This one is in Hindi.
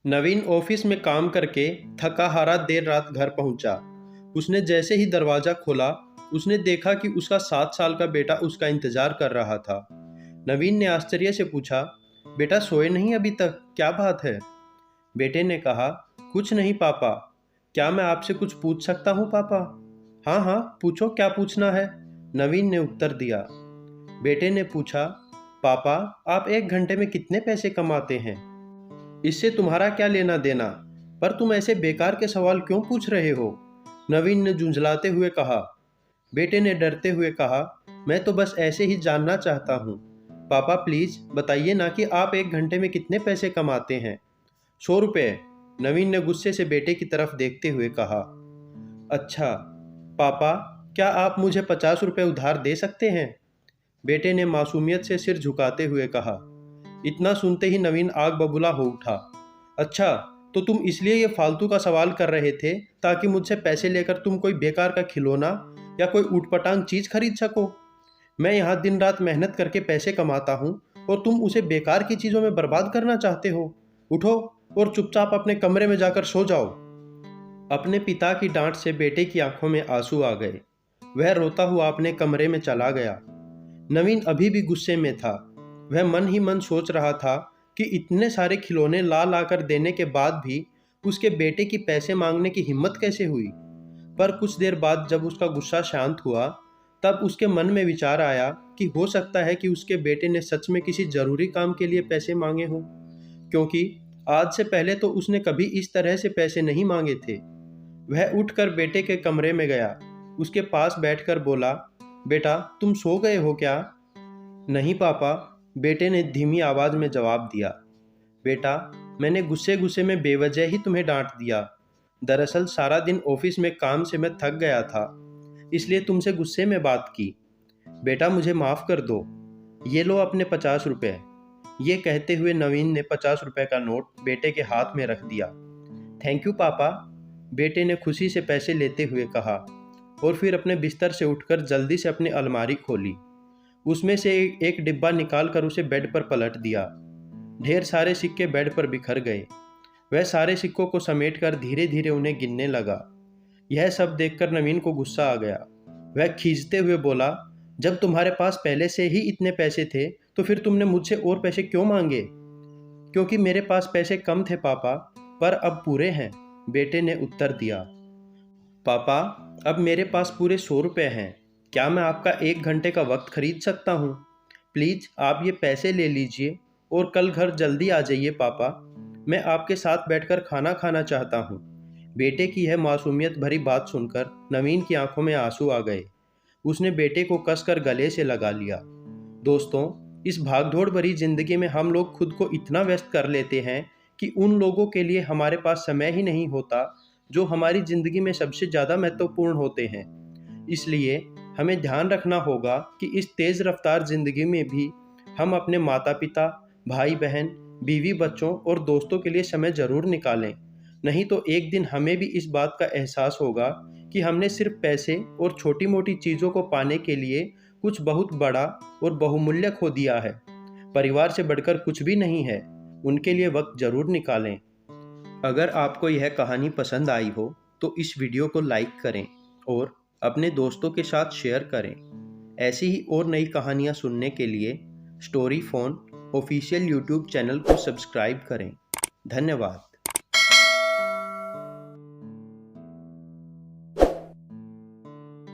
नवीन ऑफिस में काम करके थका हारा देर रात घर पहुंचा। उसने जैसे ही दरवाजा खोला, उसने देखा कि उसका 7 साल का बेटा उसका इंतजार कर रहा था। नवीन ने आश्चर्य से पूछा, बेटा सोए नहीं अभी तक, क्या बात है? बेटे ने कहा, कुछ नहीं पापा। क्या मैं आपसे कुछ पूछ सकता हूँ पापा? हाँ हाँ पूछो, क्या पूछना है? नवीन ने उत्तर दिया। बेटे ने पूछा, पापा आप 1 घंटे में कितने पैसे कमाते हैं? इससे तुम्हारा क्या लेना देना, पर तुम ऐसे बेकार के सवाल क्यों पूछ रहे हो? नवीन ने झुंझलाते हुए कहा। बेटे ने डरते हुए कहा, मैं तो बस ऐसे ही जानना चाहता हूँ। पापा प्लीज बताइए ना कि आप 1 घंटे में कितने पैसे कमाते हैं। 100 रुपये। नवीन ने गुस्से से बेटे की तरफ देखते हुए कहा। अच्छा पापा, क्या आप मुझे 50 रुपये उधार दे सकते हैं? बेटे ने मासूमियत से सिर झुकाते हुए कहा। इतना सुनते ही नवीन आग बबूला हो उठा। अच्छा, तो तुम इसलिए ये फालतू का सवाल कर रहे थे ताकि मुझसे पैसे लेकर तुम कोई बेकार का खिलौना या कोई ऊटपटांग चीज खरीद सको? मैं यहाँ दिन रात मेहनत करके पैसे कमाता हूँ और तुम उसे बेकार की चीजों में बर्बाद करना चाहते हो। उठो और चुपचाप अपने कमरे में जाकर सो जाओ। अपने पिता की डांट से बेटे की आंखों में आंसू आ गए। वह रोता हुआ अपने कमरे में चला गया। नवीन अभी भी गुस्से में था। वह मन ही मन सोच रहा था कि इतने सारे खिलौने ला ला कर देने के बाद भी उसके बेटे की पैसे मांगने की हिम्मत कैसे हुई। पर कुछ देर बाद जब उसका गुस्सा शांत हुआ, तब उसके मन में विचार आया कि हो सकता है कि उसके बेटे ने सच में किसी जरूरी काम के लिए पैसे मांगे हों, क्योंकि आज से पहले तो उसने कभी इस तरह से पैसे नहीं मांगे थे। वह उठकर बेटे के कमरे में गया। उसके पास बैठकर बोला, बेटा तुम सो गए हो क्या? नहीं पापा, बेटे ने धीमी आवाज में जवाब दिया। बेटा, मैंने गुस्से गुस्से में बेवजह ही तुम्हें डांट दिया। दरअसल सारा दिन ऑफिस में काम से मैं थक गया था, इसलिए तुमसे गुस्से में बात की। बेटा मुझे माफ कर दो। ये लो अपने 50 रुपये। ये कहते हुए नवीन ने 50 रुपये का नोट बेटे के हाथ में रख दिया। थैंक यू पापा, बेटे ने खुशी से पैसे लेते हुए कहा और फिर अपने बिस्तर से उठकर जल्दी से अपनी अलमारी खोली। उसमें से एक डिब्बा निकालकर उसे बेड पर पलट दिया। ढेर सारे सिक्के बेड पर बिखर गए। वह सारे सिक्कों को समेटकर धीरे धीरे उन्हें गिनने लगा। यह सब देखकर नवीन को गुस्सा आ गया। वह खींचते हुए बोला, जब तुम्हारे पास पहले से ही इतने पैसे थे तो फिर तुमने मुझसे और पैसे क्यों मांगे? क्योंकि मेरे पास पैसे कम थे पापा, पर अब पूरे हैं, बेटे ने उत्तर दिया। पापा, अब मेरे पास पूरे 100 रुपये हैं। क्या मैं आपका 1 घंटे का वक्त खरीद सकता हूँ? प्लीज़ आप ये पैसे ले लीजिए और कल घर जल्दी आ जाइए पापा। मैं आपके साथ बैठकर खाना खाना चाहता हूँ। बेटे की यह मासूमियत भरी बात सुनकर नवीन की आंखों में आंसू आ गए। उसने बेटे को कसकर गले से लगा लिया। दोस्तों, इस भागदौड़ भरी जिंदगी में हम लोग खुद को इतना व्यस्त कर लेते हैं कि उन लोगों के लिए हमारे पास समय ही नहीं होता जो हमारी ज़िंदगी में सबसे ज़्यादा महत्वपूर्ण होते हैं। इसलिए हमें ध्यान रखना होगा कि इस तेज़ रफ्तार ज़िंदगी में भी हम अपने माता पिता, भाई बहन, बीवी बच्चों और दोस्तों के लिए समय ज़रूर निकालें। नहीं तो एक दिन हमें भी इस बात का एहसास होगा कि हमने सिर्फ पैसे और छोटी मोटी चीज़ों को पाने के लिए कुछ बहुत बड़ा और बहुमूल्य खो दिया है। परिवार से बढ़कर कुछ भी नहीं है। उनके लिए वक्त ज़रूर निकालें। अगर आपको यह कहानी पसंद आई हो तो इस वीडियो को लाइक करें और अपने दोस्तों के साथ शेयर करें। ऐसी ही और नई कहानियाँ सुनने के लिए story phone official YouTube channel को सब्सक्राइब करें। धन्यवाद।